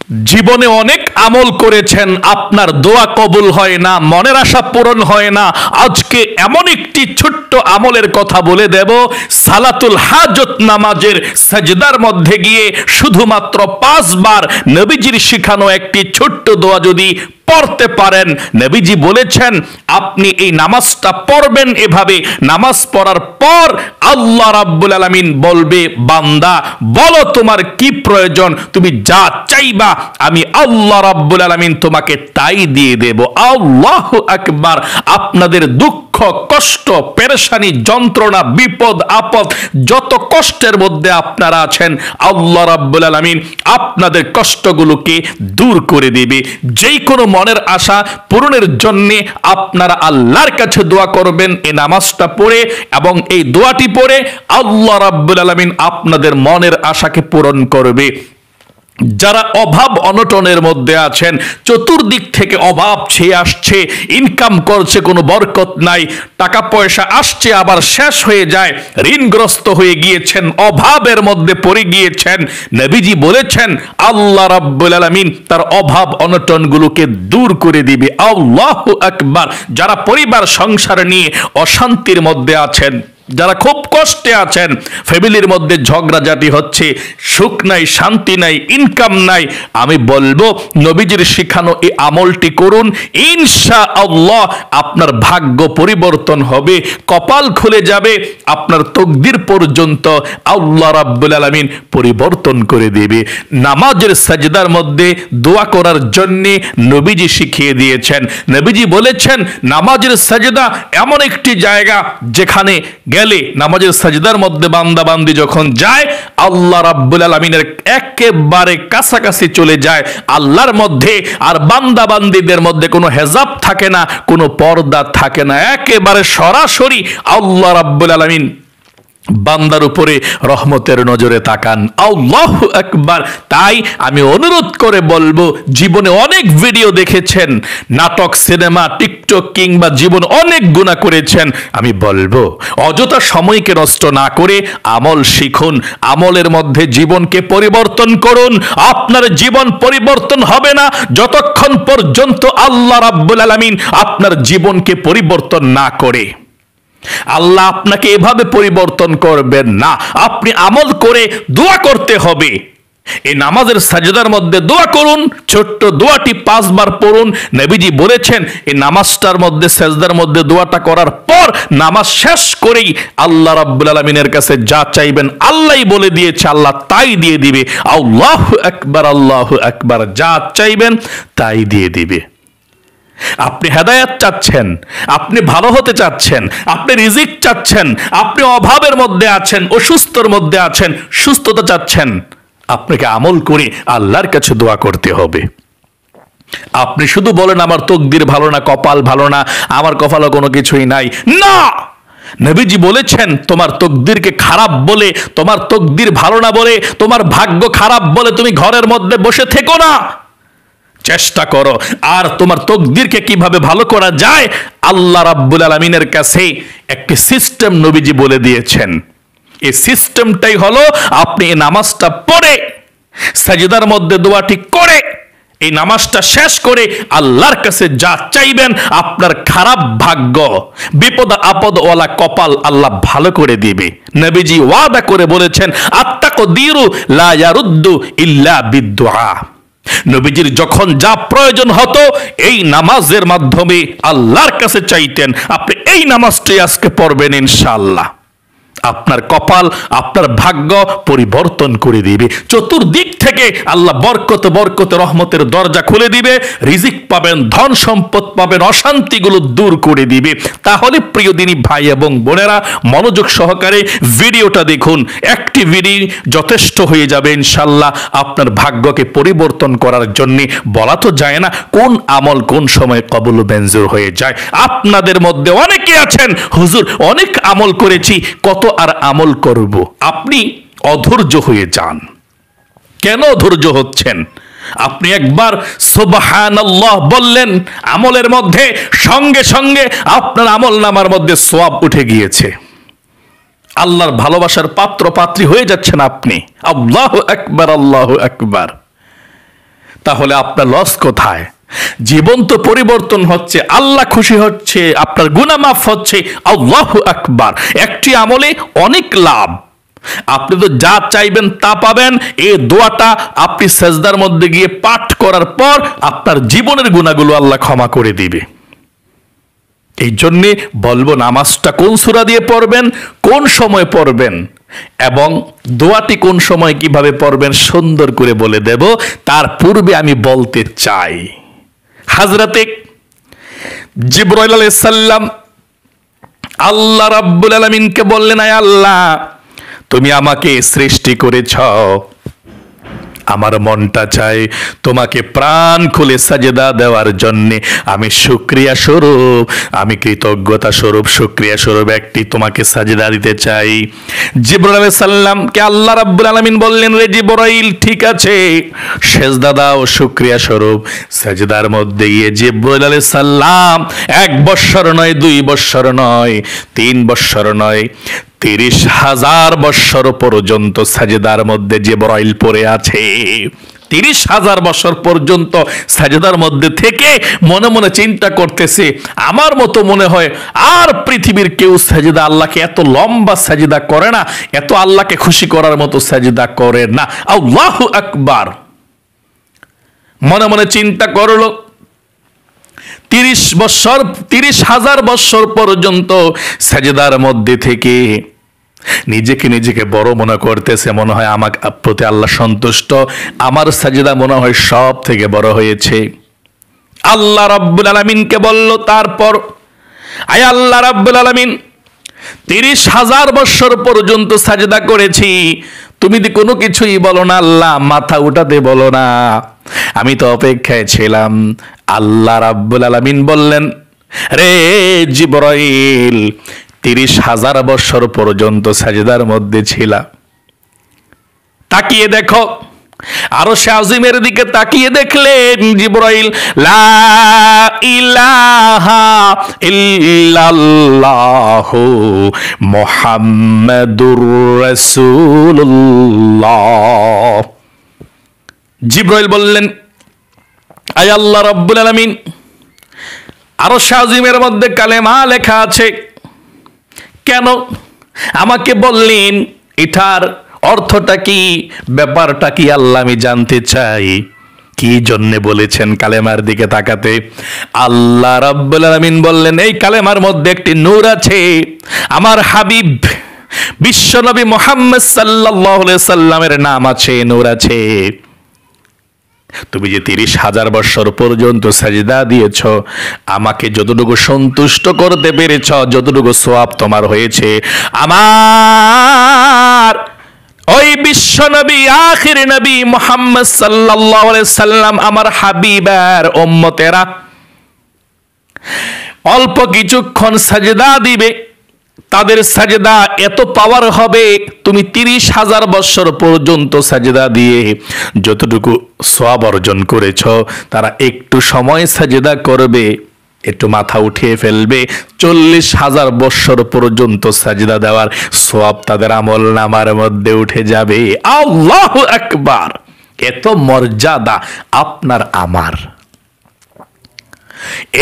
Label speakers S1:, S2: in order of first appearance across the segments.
S1: জীবনে অনেক আমল করেছেন, আপনার দোয়া কবুল হয় না, মনের আশা পূরণ হয় না। আজকে এমন একটি ছোট্ট আমলের কথা বলে দেব, সালাতুল হাজত নামাজের সাজদার মধ্যে গিয়ে শুধুমাত্র 5 বার নবীজির শিখানো একটি ছোট্ট দোয়া যদি পড়তে পারেন, নবীজি বলেছেন আপনি এই নামাজটা পড়বেন এভাবে, নামাজ পড়ার পর আল্লাহ রাব্বুল আলামিন বলবে, বান্দা বলো তোমার কি প্রয়োজন, তুমি যা চাইবা আমি আল্লাহ রাব্বুল আলামিন তোমাকে তাই দিয়ে দেব। আল্লাহু আকবার। আপনাদের দুঃখ, কষ্ট, পেরেশানি, যন্ত্রণা, বিপদ আপদ, যত কষ্টের মধ্যে আপনারা আছেন, আল্লাহ রাব্বুল আলামিন আপনাদের কষ্টগুলোকে দূর করে দেবে। যেই কোনো মনের আশা পূরণের জন্য আপনারা আল্লাহর কাছে দোয়া করবেন এই নামাজটা পড়ে, এবং এই দোয়াটি পড়ে আল্লাহ রাব্বুল আলামিন আপনাদের মনের আশাকে পূরণ করবে। যারা অভাব অনটনের মধ্যে আছেন, চতুর্দিক থেকে অভাব ছেয়ে আসছে, ইনকাম করছে কোনো বরকত নাই, টাকা পয়সা আসছে আবার শেষ হয়ে যায়, ঋণগ্রস্ত হয়ে গিয়েছেন, অভাবের মধ্যে পড়ে গিয়েছেন, নবীজি বলেছেন আল্লাহ রাব্বুল আলামিন তার অভাব অনটনগুলোকে দূর করে দিবে। আল্লাহু আকবার। যারা পরিবার সংসার নিয়ে অশান্তির মধ্যে আছেন, যারা খুব কষ্টে আছেন, ফ্যামিলির মধ্যে ঝগড়াঝাটি হচ্ছে, সুখ নাই, শান্তি নাই, ইনকাম নাই, আমি বলবো নবীজির শিখানো এই আমলটি করুন, ইনশাআল্লাহ আপনার ভাগ্য পরিবর্তন হবে, কপাল খুলে যাবে, আপনার তকদির পর্যন্ত আল্লাহ রাব্বুল আলামিন পরিবর্তন করে দেবে। নামাজের সাজদার মধ্যে দোয়া করার জন্য নবীজি শিখিয়ে দিয়েছেন। নবীজি বলেছেন নামাজের সাজদা এমন একটি জায়গা যেখানে গেলে, নামাজের সাজদার মধ্যে বান্দা বান্দি যখন যায়, আল্লাহ রাব্বুল আলামিনের একেবারে কাছাকাছি চলে যায় আল্লাহর মধ্যে, আর বান্দা বান্দিদের মধ্যে কোনো হেজাব থাকে না, কোনো পর্দা থাকে না, একেবারে সরাসরি আল্লাহ রাব্বুল আলামিন বান্দার উপরে রহমতের নজরে তাকান। আল্লাহু আকবার। তাই আমি অনুরোধ করে বলবো, জীবনে অনেক ভিডিও দেখেছেন, নাটক, সিনেমা, টিকটক কিংবা জীবন অনেক গুনাহ করেছেন, আমি বলবো অযথা সময়কে নষ্ট না করে আমল শিখুন, আমলের মধ্যে জীবনকে পরিবর্তন করুন। আপনার জীবন পরিবর্তন হবে না যতক্ষণ পর্যন্ত আল্লাহ রাব্বুল আলামিন আপনার জীবনকে পরিবর্তন না করে। আল্লাহ আপনাকে এভাবে পরিবর্তন করবেন না। আপনি আমল করে দোয়া করতে হবে। এই নামাজের সাজদার মধ্যে দোয়া করুন, ছোট্ট দোয়াটি 5 বার পড়ুন। নবীজি বলেছেন এই নামাজটার মধ্যে, সাজদার মধ্যে দোয়াটা করার পর নামাজ শেষ করেই আল্লাহ রাব্বুল আলামিনের কাছে যা চাইবেন আল্লাহই বলে দিয়েছে, আল্লাহ তাই দিয়ে দিবে। আল্লাহু আকবার, আল্লাহু আকবার। যা চাইবেন তাই দিয়ে দিবে। আপনি হেদায়েত চাচ্ছেন, আপনি ভালো হতে চাচ্ছেন, আপনি রিজিক চাচ্ছেন, আপনি অভাবের মধ্যে আছেন, অসুস্থর মধ্যে আছেন, সুস্থতা চাচ্ছেন, আপনাকে আমল করে আল্লাহর কাছে দোয়া করতে হবে। আপনি শুধু বলেন আমার তকদির ভালো না, কপাল ভালো না, আমার কপালে কোনো কিছুই নাই, না। নবীজি বলেছেন তোমার তকদিরকে খারাপ বলে, তোমার তকদির ভালো না বলে, তোমার ভাগ্য খারাপ বলে তুমি ঘরের মধ্যে বসে থেকো না, চেষ্টা করো। আর তোমার তকদিরকে কিভাবে ভালো করা যায়, আল্লাহ রাব্বুল আলামিনের কাছে একটি সিস্টেম নবীজি বলে দিয়েছেন। এই সিস্টেমটাই হলো, আপনি এই নামাজটা পড়ে, সাজদার মধ্যে দোয়াটি করে, এই নামাজটা শেষ করে আল্লাহর কাছে যা চাইবেন, আপনার খারাপ ভাগ্য, বিপদ আপদ ওয়ালা কপাল আল্লাহ ভালো করে দিবে। নবীজি ওয়াদা করে বলেছেন আত্তাকদিরু লা ইয়ারুদ্দু ইল্লা বিদ্দুআ। নবীজির যখন যা প্রয়োজন হতো এই নামাজের মাধ্যমে আল্লাহর কাছে চাইতেন। আপনি এই নামাজটি আজকে পড়বেন, ইনশাআল্লাহ আপনার কপাল, আপনার ভাগ্য পরিবর্তন করে দিবে। চতুর্দিক থেকে আল্লাহ বরকতে বরকতে রহমতের দরজা খুলে দিবে, রিজিক পাবেন, ধন সম্পদ পাবেন, অশান্তিগুলো দূর করে দিবে। তাহলে প্রিয় দিনী ভাই এবং বোনেরা, মনোযোগ সহকারে ভিডিওটা দেখুন। একটি ভিডিও যথেষ্ট হয়ে যাবে ইনশাআল্লাহ আপনার ভাগ্যকে পরিবর্তন করার জন্য। বলা তো যায় না কোন আমল কোন সময় কবুল মঞ্জুর হয়ে যায়। আপনাদের মধ্যে অনেকে আছেন, হুজুর অনেক আমল করেছি, কত আর আমল করব। আপনি অধৈর্য হয়ে যান। কেন অধৈর্য হচ্ছেন? আপনি একবার সুবহানাল্লাহ বললেন, আমলের মধ্যে সঙ্গে সঙ্গে আপনার আমল নামার মধ্যে সওয়াব উঠে গিয়েছে, আল্লাহর ভালোবাসার পাত্র পাত্রী হয়ে যাচ্ছেন আপনি। আল্লাহু আকবার, আল্লাহু আকবার। তাহলে আপনার লস কোথায়? জীবন তো পরিবর্তন হচ্ছে, আল্লাহ খুশি হচ্ছে, আপনার গুনাহ মাফ হচ্ছে। আল্লাহু আকবার। একটি আমলে অনেক লাভ। আপনি তো যা চাইবেন তা পাবেন। এই দোয়াটা আপনি সেজদার মধ্যে গিয়ে পাঠ করার পর আপনার জীবনের গুনাহগুলো আল্লাহ ক্ষমা করে দিবে। এই জন্যে বলবো নামাজটা কোন সূরা দিয়ে পড়বেন, কোন সময় পড়বেন এবং দোয়াটি কোন সময় কিভাবে পড়বেন সুন্দর করে বলে দেব। তার পূর্বে আমি বলতে চাই, হযরতে জিবরাইল আলাইহিস সালাম আল্লাহ রাব্বুল আলামিনকে বললেন, আয় আল্লাহ, তুমি আমাকে সৃষ্টি করেছ, আমার মনটা চাই তোমাকে প্রাণ খুলে সাজদা দেওয়ার জন্য। আমি শুকরিয়া স্বরূপ, আমি কৃতজ্ঞতা স্বরূপ, শুকরিয়া স্বরূপ একটি তোমাকে সাজদা দিতে চাই। জিবরাইল আলাইহিস সালামকে আল্লাহ রাব্বুল আলামিন বললেন, রে জিবরাইল, ঠিক আছে, সেজদা দাও শুকরিয়া স্বরূপ। সাজদার মধ্যে গিয়ে জিবরাইল আলাইহিস সালাম 1 বৎসর নয়, 2 বৎসর নয়, 3 বৎসর নয়, 30,000 বৎসর পর্যন্ত সাজদার মধ্যে জিবরাইল পড়ে আছে। 30,000 বছর পর্যন্ত সাজদার মধ্যে থেকে মনে মনে চিন্তা করতেছে, আমার মতো মনে হয় আর পৃথিবীর কেউ সাজদা আল্লাহকে এত লম্বা সাজদা করে না, এত আল্লাহকে খুশি করার মতো সাজদা করে না। আল্লাহু আকবার। মনে মনে চিন্তা করলো, 30,000 বছর পর্যন্ত সাজদার মধ্যে থেকে নিজেকে বড় মনে করতেছে, মনে হয় আমার প্রতি আল্লাহ সন্তুষ্ট, আমার সাজদা মনে হয় সব থেকে বড় হয়েছে। আল্লাহ রাব্বুল আলামিনকে বলল, তারপর আয় আল্লাহ রাব্বুল আলামিন, 30,000 বছর পর্যন্ত সাজদা করেছি, তুমি তো কোনো কিছুই বলো না আল্লাহ, মাথা উঠাতে বলো না, আমি তো অপেক্ষায় ছিলাম। আল্লাহ রাব্বুল আলামিন বললেন, রে জিবরাইল, 30,000 বছর পর্যন্ত সাজদার মধ্যে ছিলা, তাকিয়ে দেখো, আরশে আজিমের দিকে তাকিয়ে দেখলেন জিবরাইল, লা ইলাহা ইল্লাল্লাহু মুহাম্মাদুর রাসূলুল্লাহ। জিবরাইল বললেন, আয় আল্লাহ রাব্বুল আলামিন, আরশে আজিমের মধ্যে কালেমা লেখা আছে, কেন আমাকে বললেন? এটার অর্থটা কি, ব্যাপারটা কি আল্লাহ আমি জানতে চাই। কি জন্য বলেছেন কালেমার দিকে তাকাতে? আল্লাহ রাব্বুল আলামিন বললেন, এই কালেমার মধ্যে একটি নূর আছে, আমার হাবিব বিশ্বনবী মুহাম্মদ সাল্লাল্লাহু আলাইহি সাল্লামের নাম আছে, নূর আছে। তুমি যে 30,000 বছর পর্যন্ত সাজদা দিয়েছ, আমাকে যতটুকু সন্তুষ্ট করতে পেরেছ, যতটুকু সওয়াব তোমার হয়েছে, আমার ওই বিশ্ব নবী, আখির নবী মুহাম্মদ সাল্লাল্লাহু আলাইহি সাল্লাম, আমার হাবিবের উম্মতেরা অল্প কিছুক্ষণ সাজদা দিবে, তাদের সাজদা এত পাওয়ার হবে, তুমি 30,000 বছর পর্যন্ত সাজদা দিয়ে যতটুকু সওয়াব অর্জন করেছ, তারা একটু সময় সাজদা করবে, একটু মাথা উঠিয়ে ফেলবে, 40,000 বছর পর্যন্ত সাজদা দেওয়ার সওয়াব তাদের আমলনামার মধ্যে উঠে যাবে। আল্লাহু আকবার। এত মর্যাদা আপনার আমার।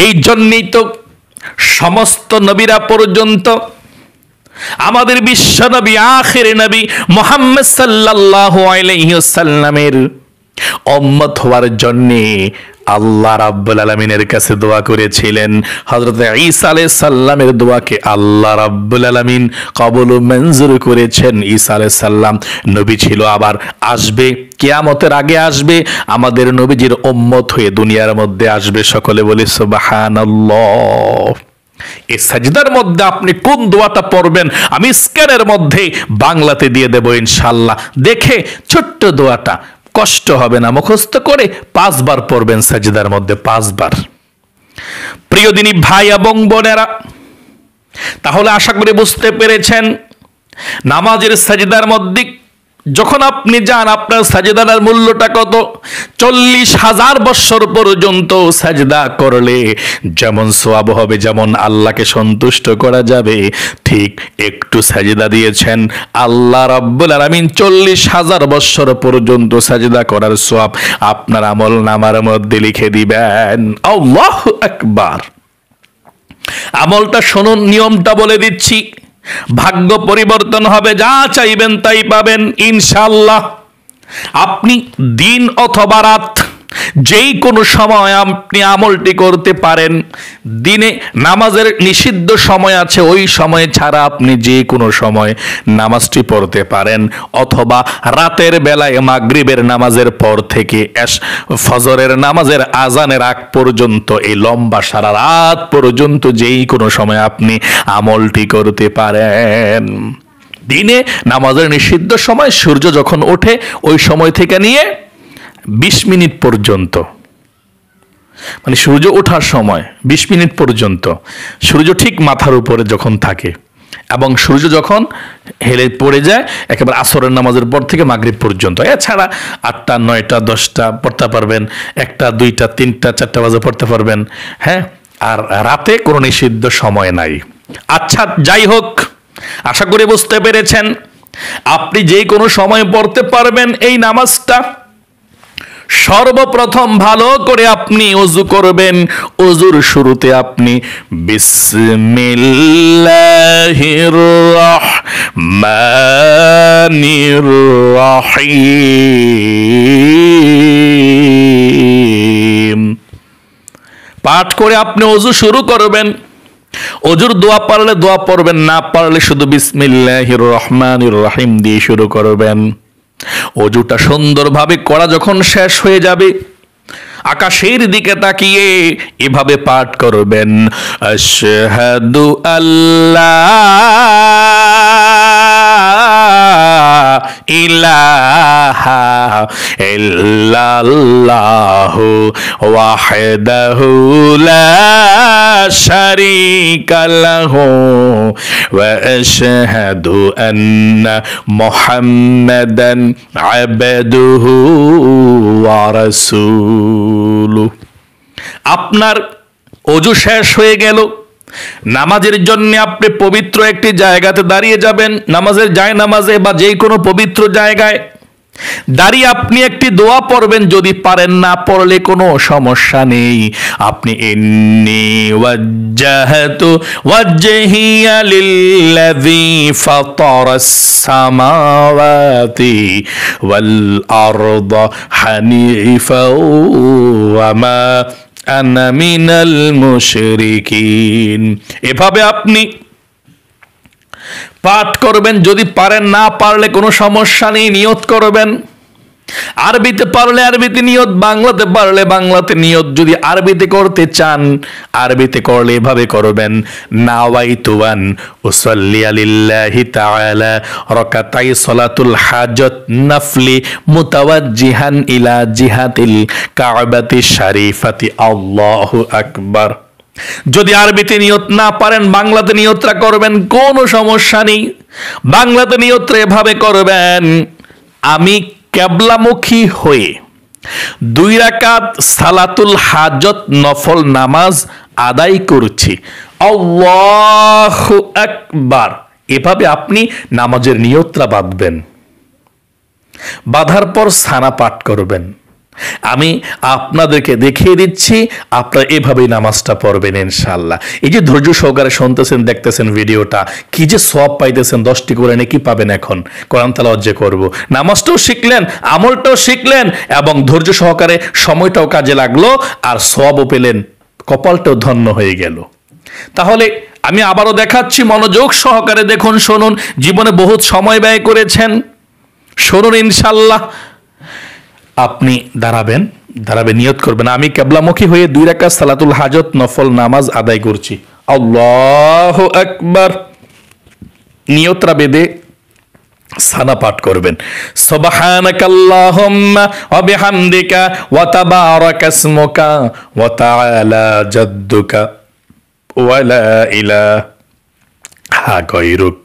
S1: এই জন্যই তো সমস্ত নবীরা পর্যন্ত আমাদের বিশ্ব নবী, আখির নবী মুহাম্মদ সাল্লাল্লাহু আলাইহি ওয়াসাল্লামের উম্মত হওয়ার জন্য আল্লাহ রাব্বুল আলামিনের কাছে দোয়া করেছিলেন। হযরত ঈসা আলাইহিস সালামের দোয়াকে আল্লাহ রাব্বুল আলামিন কবুল ও মঞ্জুর করেছেন। ঈসা আলাইহিস সালাম নবী ছিল, আবার আসবে, কিয়ামতের আগে আসবে, আমাদের নবীজির উম্মত হয়ে দুনিয়ার মধ্যে আসবে। সকলে বলি সুবহানাল্লাহ। এই সাজদার মধ্যে আপনি কোন দোয়াটা পড়বেন আমি স্ক্যানের মধ্যে বাংলাতে দিয়ে দেব ইনশাআল্লাহ। দেখে ছোট্ট দোয়াটা, কষ্ট হবে না, মুখস্থ করে 5 বার পড়বেন সাজদার মধ্যে, 5 বার। প্রিয় দিনী ভাই এবং বোনেরা, তাহলে আশা করি বুঝতে পেরেছেন নামাজের সাজদার মধ্যে যখন আপনি যান আপনার সাজদার মূল্যটা কত? 40,000 বছর পর্যন্ত সাজদা করলে যেমন সওয়াব হবে, যেমন আল্লাহকে সন্তুষ্ট করা যাবে, ঠিক একটু সাজদা দিয়েছেন আল্লাহ রাব্বুল আলামিন 40,000 বছর পর্যন্ত সাজদা করার সওয়াব আপনার আমল নামার মধ্যে লিখে দিবেন। আল্লাহু আকবার। আমলটা শুনুন, নিয়মটা বলে দিচ্ছি। ভাগ্য পরিবর্তন হবে, যা চাইবেন তাই পাবেন ইনশাআল্লাহ। আপনি দিন অথবা রাত যেই কোনো সময় আপনি আমলটি করতে পারেন। দিনে নামাজের নিষিদ্ধ সময় আছে, ওই সময় ছাড়া আপনি যে কোনো সময় নামাজটি পড়তে পারেন, অথবা রাতের বেলায় মাগরিবের নামাজের পর থেকে ফজরের নামাজের আজানের আগ পর্যন্ত, এই লম্বা সারা রাত পর্যন্ত যেই কোনো সময় আপনি আমলটি করতে পারেন। দিনে নামাজের নিষিদ্ধ সময় সূর্য যখন ওঠে ওই সময় থেকে নিয়ে 20 মিনিট পর্যন্ত, মানে সূর্য ওঠার সময় 20 মিনিট পর্যন্ত, সূর্য ঠিক মাথার উপরে যখন থাকে এবং সূর্য যখন হেলে পড়ে যায় একেবারে আসরের নামাজের পর থেকে মাগরিব পর্যন্ত। এছাড়া 8টা 9টা 10টা পড়তে পারবেন, 1টা 2টা 3টা 4টা বাজে পড়তে পারবেন। হ্যাঁ, আর রাতে কোনো নিষিদ্ধ সময় নাই। আচ্ছা, যাই হোক, আশা করি বুঝতে পেরেছেন। আপনি যে কোনো সময় পড়তে পারবেন এই নামাজটা। সর্বপ্রথম ভালো করে আপনি ওযু করবেন। ওযুর শুরুতে আপনি বিসমিল্লাহির রহমানির রহিম পাঠ করে আপনি ওযু শুরু করবেন। ওযুর দোয়া পারলে দোয়া পড়বেন, না পারলে শুধু বিসমিল্লাহির রহমানির রহিম দিয়ে শুরু করবেন। ওযুটা সুন্দরভাবে করা যখন শেষ হয়ে যাবে, আকাশের দিকে তাকিয়ে এভাবে পাঠ করবেন, আশহাদু আল্লাহ ইলাহা ইল্লাল্লাহু ওয়াহদাহু লা শারীকা লাহু ওয়া আশহাদু আন্না মুহাম্মাদান আবদুহু ওয়া রাসূলুহু। আপনার ওযু শেষ হয়ে গেল। নামাজের জন্য আপনি পবিত্র একটি জায়গাতে দাঁড়িয়ে যাবেন। নামাজের জায়নামাজে বা যে কোনো পবিত্র জায়গায় দাঁড়িয়ে আপনি একটি দোয়া পড়বেন। যদি পারেন, না পড়লে কোনো সমস্যা নেই। আপনি ইন্নী ওয়াজ্জাহতু ওয়াজহিয়া লিল্লাযী ফাতারাস সামাওয়াতি ওয়াল আরদা হানিফাও ওয়া মা আনা মিনাল মুশরিকিন। এভাবে আপনি পাঠ করবেন। যদি পারেন, না পারলে কোনো সমস্যা নেই, নিয়ত করবেন। আরবিতে পারলে আরবিতে নিয়ত, বাংলাতে পারলে বাংলাতে নিয়ত। যদি আরবিতে করতে চান, আরবিতে করলে এভাবে করবেন, নাওয়াইতু আন উসাল্লি লিল্লাহি তাআলা রাকাতাই সালাতুল হাজত নাফলি মুতাওয়াজ্জিহান ইলা জিহাতিল কাবাতি শরীফাতি। আল্লাহু আকবার। যদি আরবিতে নিয়ত না পারেন, বাংলাতে নিয়তটা করবেন, কোনো সমস্যা নেই। বাংলাতে নিয়তটা এভাবে করবেন, আমি কিবলামুখী হয়ে 2 রাকাত সালাতুল হাজত নফল নামাজ আদায় করছি, আল্লাহু আকবার। এভাবে আপনি নামাজের নিয়তটা বাঁধবেন। বাঁধার পর সানা পাঠ করবেন। আমি আপনাদেরকে দেখিয়ে দিচ্ছি, আপনারা এভাবেই নামাজটা পড়বেন ইনশাআল্লাহ। এই যে ধৈর্য সহকারে শুনতেছেন, দেখতেছেন ভিডিওটা, কি যে সওয়াব পাইতেছেন, 10টি করে কি পাবেন এখন। কোরআন তেলাওয়াত যে করব, নামাজটাও শিখলেন, আমলটাও শিখলেন, এবং ধৈর্য সহকারে সময়টাও কাজে লাগলো, আর সওয়াবও পেলেন, কপালটাও ধন্য হয়ে গেল। তাহলে আমি আবারও দেখাচ্ছি, মনোযোগ সহকারে দেখুন, শুনুন। জীবনে বহুত সময় ব্যয় করেছেন, শুনুন ইনশাআল্লাহ। আপনি দাঁড়াবেন, নিয়ত করবেন, আমি কিবলামুখী হয়ে 2 রাকাত সালাতুল হাজত নফল নামাজ আদায় করছি, আল্লাহু আকবার। নিয়তরা বেদে সানা পাঠ করবেন, সুবহানাকাল্লাহুম্মা ওয়া বিহামদিকা ওয়া তাবারাকা ইসমুকা ওয়া তাআলা জাদ্দুকা ওয়া লা ইলাহা গায়রুক।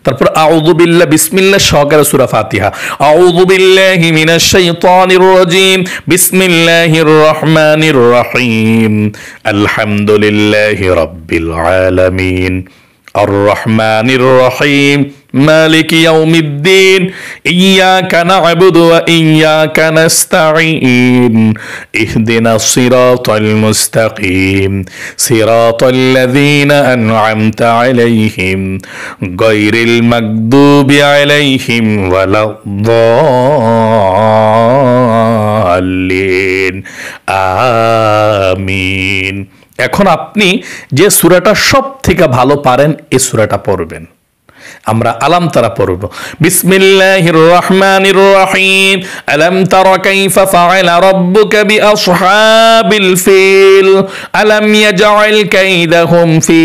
S1: তারপর আউযু বিল্লাহ বিসমিল্লাহ সহকারে সূরা ফাতিহা। আউযু বিল্লাহি মিনাশ শাইতানির রাজিম, বিসমিল্লাহির রহমানির রহিম, আলহামদুলিল্লাহি রাব্বিল আলামিন, আর রহমানির রহিম, মালিক ইয়াউমিদ্দিন, ইয়াকা না'বুদু ওয়া ইয়াকা নাস্তাঈন, ইহদিনাস সিরাতাল মুস্তাকিম, সিরাতাল্লাযীনা আন'আমতা আলাইহিম, গায়রিল মাগদুবি আলাইহিম ওয়ালাদ-দাল্লিন, আমিন। এখন আপনি যে সূরাটা সব থেকে ভালো পারেন এই সূরাটা পড়বেন। আমরা আলাম তারা পড়ব। বিসমিল্লাহির রহমানির রহিম, আলাম তারা কাইফা ফাআলা রাব্বুকা বিআসহাবিল ফিল, আলাম ইয়াজআল কাইদাহুম ফি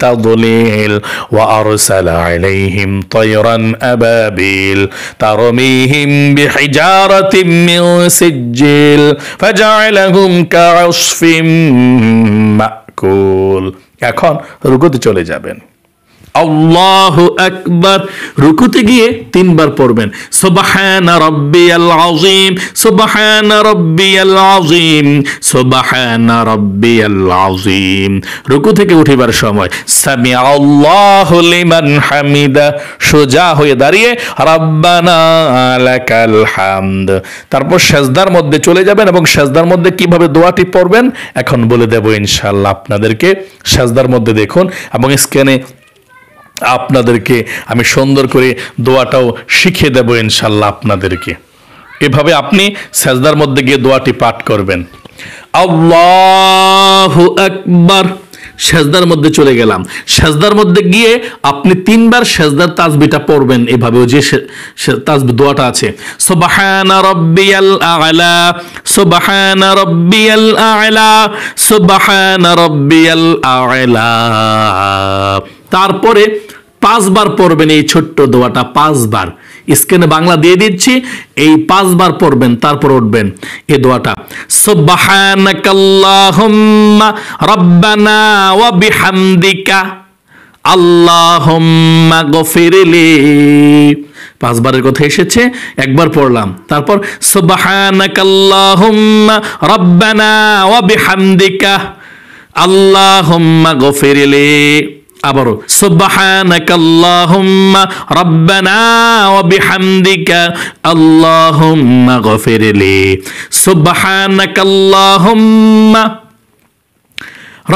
S1: তাদলিল, ওয়া আরসালা আলাইহিম তায়রান আবাবিল তারমিহিম বিহিজারাতিন মিন সিজ্জিল ফাজআলাহুম কাআসফিন মাকুল। এখন রুকুতে চলে যাবেন। আল্লাহু আকবার। রুকুতে গিয়ে 3 বার পড়বেন সুবহানা রাব্বিয়াল আযীম, সুবহানা রাব্বিয়াল আযীম, সুবহানা রাব্বিয়াল আযীম। রুকু থেকে উঠিবার সময় সামিআল্লাহু লিমান হামিদা, সোজা হয়ে দাঁড়িয়ে রাব্বানা লাকাল হামদ। তারপর সেজদার মধ্যে চলে যাবেন এবং সেজদার মধ্যে কিভাবে দোয়াটি পড়বেন এখন বলে দেব ইনশাআল্লাহ আপনাদেরকে। সেজদার মধ্যে দেখুন এবং স্ক্রিনে আপনাদেরকে আমি সুন্দর করে দোয়াটাও শিখিয়ে দেব ইনশাআল্লাহ আপনাদেরকে। এভাবে আপনি সেজদার মধ্যে গিয়ে দোয়াটি পাঠ করবেন। আল্লাহু আকবার। সেজদার মধ্যে চলে গেলাম। সেজদার মধ্যে গিয়ে আপনি 3 বার সেজদার তাসবিহটা পড়বেন এভাবে, যে তাসবিহ দোয়াটা আছে সুবহানা রাব্বিয়াল আ'লা, সুবহানা রাব্বিয়াল আ'লা, সুবহানা রাব্বিয়াল আ'লা। তারপরে 5 বার পড়বেন এই ছোট্ট দোয়াটা, 5 বার। স্ক্রিনে বাংলা দিয়ে দিচ্ছি, এই 5 বার পড়বেন, তারপর উঠবেন এই দোয়াটা সুবহানাকাল্লাহুম্মা রাব্বানা ওয়া বিহামদিকা আল্লাহুম্মা গফিরলি। 5 বারের কথা এসেছে, একবার পড়লাম। তারপর সুবহানাকাল্লাহুম্মা রাব্বানা ওয়া বিহামদিকা আল্লাহুম্মা গফিরলি। আবারও সুবহানাকাল্লাহুম্মা রাব্বানা ওয়া বিহামদিকা আল্লাহুম্মা গফিরলি, সুবহানাকাল্লাহুম্মা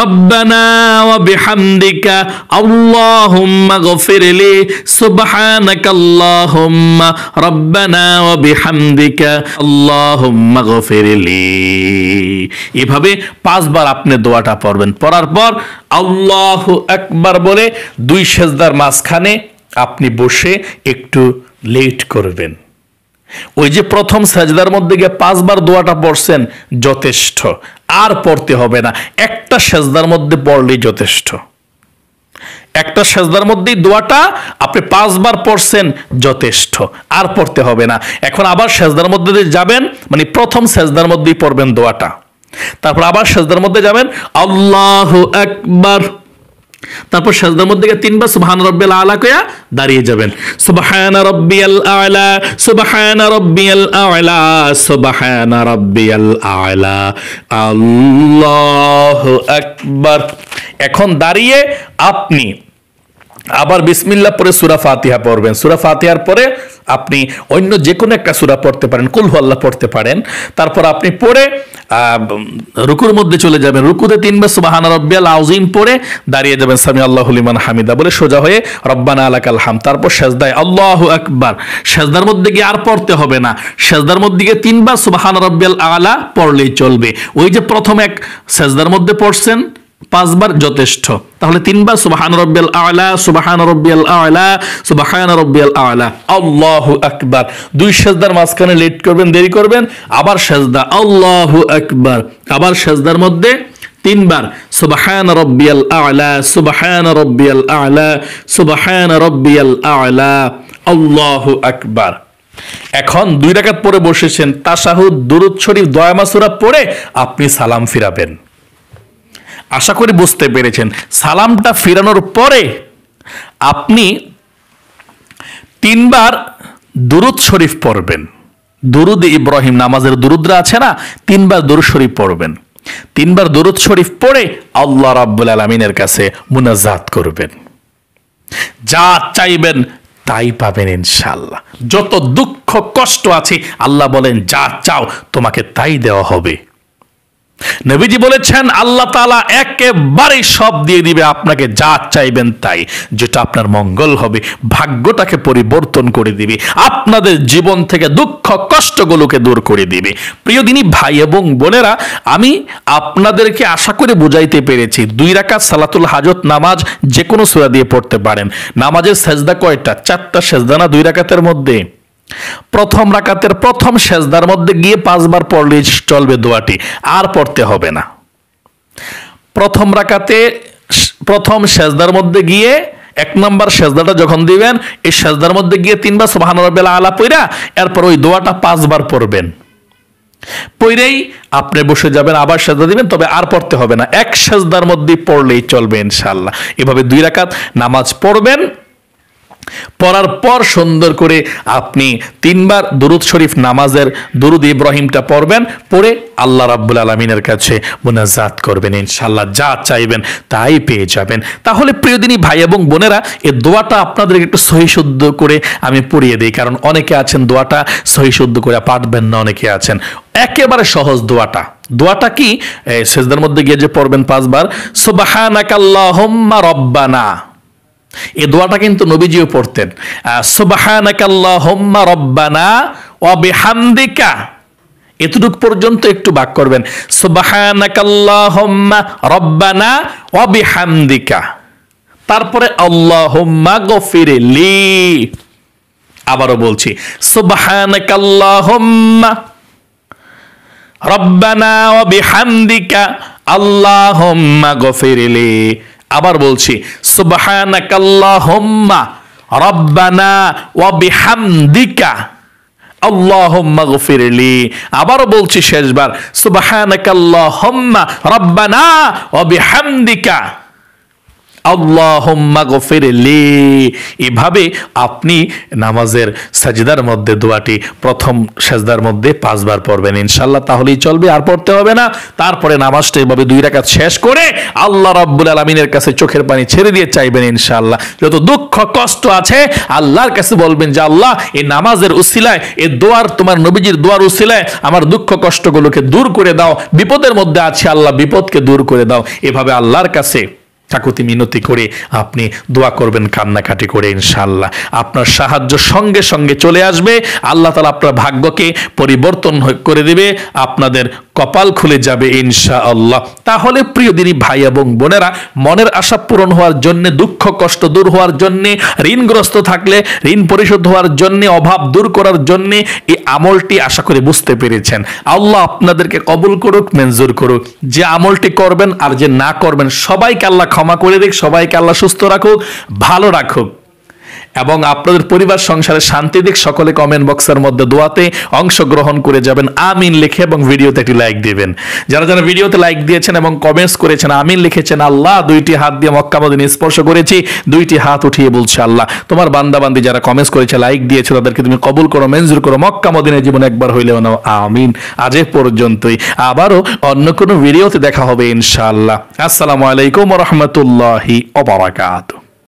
S1: রাব্বানা ওয়া বিহামদিকা আল্লাহুম্মা গফিরলি, সুবহানাকাল্লাহুম্মা রাব্বানা ওয়া বিহামদিকা আল্লাহুম্মা গফিরলি। এভাবে 5 বার আপনি দোয়াটা পড়বেন। পড়ার পর আল্লাহু আকবার বলে 2 সেজদার মাঝখানে আপনি বসে একটু লেট করবেন। ওই যে প্রথম সেজদার মধ্যে গিয়ে 5 বার দোয়াটা পড়ছেন যথেষ্ট, আর পড়তে হবে না। একটা সেজদার মধ্যে পড়লেই যথেষ্ট। একটা সেজদার মধ্যেই দোয়াটা আপনি 5 বার পড়ছেন যথেষ্ট, আর পড়তে হবে না। এখন আবার সেজদার মধ্যে যাবেন, মানে প্রথম সেজদার মধ্যেই পড়বেন দোয়াটা। তারপর আবার সেজদার মধ্যে যাবেন আল্লাহু আকবার। তারপর সেজদার মধ্যে গিয়ে 3 বার সুবহানা রাব্বিয়াল আ'লা কইয়া দাঁড়িয়ে যাবেন। সুবহানা রাব্বিয়াল আ'লা, সুবহানা রাব্বিয়াল আ'লা, সুবহানা রাব্বিয়াল আ'লা, আল্লাহু আকবার। এখন দাঁড়িয়ে আপনি আবার বিসমিল্লাহ পড়ে সূরা ফাতিহা পড়বেন। সূরা ফাতিহার পরে আপনি অন্য যে কোনো একটা সূরা পড়তে পারেন, কুল হুয়াল্লাহ পড়তে পারেন। তারপর আপনি পড়ে রুকুর মধ্যে চলে যাবেন। রুকুতে 3 বার সুবহানা রাব্বিয়াল আযীম পড়ে দাঁড়িয়ে যাবেন সামিআল্লাহু লিমান হামিদা বলে সোজা হয়ে রব্বানা লাকাল হামদ। তারপর সেজদায় আল্লাহু আকবার। সেজদার মধ্যে গিয়ে আর পড়তে হবে না। সেজদার মধ্যে গিয়ে 3 বার সুবহানা রাব্বিয়াল আ'লা পড়লেই চলবে। ওই যে প্রথম এক সেজদার মধ্যে পড়ছেন 5 বার যথেষ্ট। তাহলে 3 বার সুবহান রাব্বিয়াল আ'লা, সুবহান রাব্বিয়াল আ'লা, সুবহান রাব্বিয়াল আ'লা, আল্লাহু আকবার। 2 সেজদার মাঝখানে লেট করবেন, দেরি করবেন, আবার সেজদা আল্লাহু আকবার। আবার সেজদার মধ্যে 3 বার সুবহান রাব্বিয়াল আ'লা, সুবহান রাব্বিয়াল আ'লা, সুবহান রাব্বিয়াল আ'লা, আল্লাহু আকবার। এখন 2 রাকাত পরে বসেছেন, তাশাহুদ, দুরূদ শরীফ, দোয়া মাসুরা পড়ে আপনি সালাম ফিরাবেন। আশা করি বুঝতে পেরেছেন। সালামটা ফিরানোর পরে আপনি তিনবার দুরুদ শরীফ পড়বেন। দুরুদ ইব্রাহিম নামাজের দুরুদরা আছে না, তিনবার দুরুদ শরীফ পড়বেন। তিনবার দুরুদ শরীফ পড়ে আল্লাহ রাব্বুল আলামিনের কাছে মুনাজাত করবেন। যা চাইবেন তাই পাবেন ইনশাআল্লাহ। যত দুঃখ কষ্ট আছে আল্লাহ বলেন যা চাও তোমাকে তাই দেওয়া হবে। নবীজি বলেছেন আল্লাহ তাআলা একেবারে সব দিয়ে দিবে আপনাকে, যা চাইবেন তাই, যেটা আপনার মঙ্গল হবে, ভাগ্যটাকে পরিবর্তন করে দিবে, আপনাদের জীবন থেকে দুঃখ কষ্টগুলোকে দূর করে দিবে। প্রিয় দিনী ভাই এবং বোনেরা, আমি আপনাদেরকে আশা করে বুঝাইতে পেরেছি। 2 রাকাত সালাতুল হাজত নামাজ যে কোনো সূরা দিয়ে পড়তে পারেন। নামাজের সেজদা কয়টা? 4টা সেজদা না 2 রাকাতের মধ্যে? প্রথম রাকাতের প্রথম সেজদার মধ্যে গিয়ে 5 বার পড়লে চলবে দোয়াটি, আর পড়তে হবে না। প্রথম রাকাতে প্রথম সেজদার মধ্যে গিয়ে 1 নম্বর সেজদাটা যখন দিবেন, এই সেজদার মধ্যে গিয়ে 3 বার সুবহান রাব্বিল আলা পড়া, এরপর ওই দোয়াটা 5 বার পড়বেন। পড়েই আপনি বসে যাবেন, আবার সেজদা দিবেন, তবে আর পড়তে হবে না, এক সেজদার মধ্যে পড়লেই চলবে ইনশাআল্লাহ। এভাবে 2 রাকাত নামাজ পড়বেন। পড়ার পর সুন্দর করে আপনি 3 বার দুরুদ শরীফ নামাজের দুরুদ ইব্রাহিমটা পড়বেন, পড়ে আল্লাহ রাব্বুল আলামিনের কাছে মুনাজাত করবেন, ইনশাআল্লাহ যা চাইবেন তাই পেয়ে যাবেন। তাহলে প্রিয় দিনী ভাই এবং বোনেরা, এই দোয়াটা আপনাদের একটু সহি শুদ্ধ করে আমি পড়িয়ে দিই, কারণ অনেকে আছেন দোয়াটা সহি শুদ্ধ করে পারবেন না, অনেকে আছেন। একেবারে সহজ দোয়াটা। দোয়াটা কি? সেজদার মধ্যে গিয়ে যে পড়বেন 5 বার, সুবহানাকাল্লাহুম্মা রব্বানা। এই দোয়াটা কিন্তু নবীজিও পড়তেন, সুবহানাকাল্লাহুম্মা রব্বানা ওয়া বিহামদিকা। এতটুক পর্যন্ত একটু বাক করবেন, সুবহানাকাল্লাহুম্মা রব্বানা ওয়া বিহামদিকা। তারপরে আল্লাহুম্মা গফিরলি। আবারও বলছি, সুবহানাকাল্লাহুম্মা রব্বানা ওয়া বিহামদিকা আল্লাহুম্মা গফিরলি। আবার বলছি, সুবহানাকাল্লাহুম্মা রব্বানা ওয়া বিহামদিকা আল্লাহুম্মা গফিরলি। আবারও বলছি শেষবার, সুবহানাকাল্লাহুম্মা রব্বানা ওয়া বিহামদিকা আল্লাহুম্মা গফিরলি। এভাবে আপনি নামাজের সাজদার মধ্যে দোয়াটি প্রথম সাজদার মধ্যে 5 বার পড়বেন ইনশাআল্লাহ, তাহলেই চলবে, আর পড়তে হবে না। তারপরে নামাজটা এভাবে 2 রাকাত শেষ করে আল্লাহ রাব্বুল আলামিনের কাছে চোখের পানি ছেড়ে দিয়ে চাইবেন ইনশাআল্লাহ। যত দুঃখ কষ্ট আছে আল্লাহর কাছে বলবেন যে আল্লাহ, এই নামাজের উসিলায়, এই দোয়ার, তোমার নবীজির দোয়ার উসিলায় আমার দুঃখ কষ্টগুলোকে দূর করে দাও, বিপদের মধ্যে আছি আল্লাহ, বিপদকে দূর করে দাও। এভাবে আল্লাহর কাছে কাকুতি মিনতি করে আপনি দোয়া করবেন, কান্নাকাটি করে, ইনশাআল্লাহ আপনার সাহায্য সঙ্গে সঙ্গে চলে আসবে। আল্লাহ তাআলা আপনার ভাগ্যকে পরিবর্তন করে দিবে, আপনাদের কপাল খুলে যাবে ইনশাআল্লাহ। তাহলে প্রিয় দিনী ভাই এবং বোনেরা, মনের আশা পূরণ হওয়ার জন্য, দুঃখ কষ্ট দূর হওয়ার জন্য, ঋণগ্রস্ত থাকলে ঋণ পরিশোধ হওয়ার জন্য, অভাব দূর করার জন্য এই আমলটি আশা করে বুঝতে পেরেছেন। আল্লাহ আপনাদেরকে কবুল করুক, মঞ্জুর করুক। যে আমলটি করবেন আর যে না করবেন, সবাইকে আল্লাহ ক্ষমা করে দিক, সবাইকে আল্লাহ সুস্থ রাখুক, ভালো রাখুক, এবং আপনাদের পরিবার সংসারে শান্তি দিক। সকলে কমেন্ট বক্সের মধ্যে দোয়াতে অংশগ্রহণ করে যাবেন, আমিন লিখে, এবং ভিডিওতে একটি লাইক দিবেন। যারা যারা ভিডিওতে লাইক দিয়েছেন এবং কমেন্টস করেছেন, আমিন লিখেছেন, আল্লাহ 2টি হাত দিয়ে মক্কা মদিনা স্পর্শ করেছি, 2টি হাত উঠিয়ে বলছে আল্লাহ, তোমার বান্দাবান্দি যারা কমেন্টস করেছে, লাইক দিয়েছে, তাদেরকে তুমি কবুল করো, মঞ্জুর করো, মক্কা মদিনায় জীবন একবার হইলেও নাও, আমিন। আজ এ পর্যন্তই, আবারও অন্য কোনো ভিডিওতে দেখা হবে ইনশাআল্লাহ। আসসালামু আলাইকুম ওয়া রাহমাতুল্লাহি ওয়া বারাকাতুহু।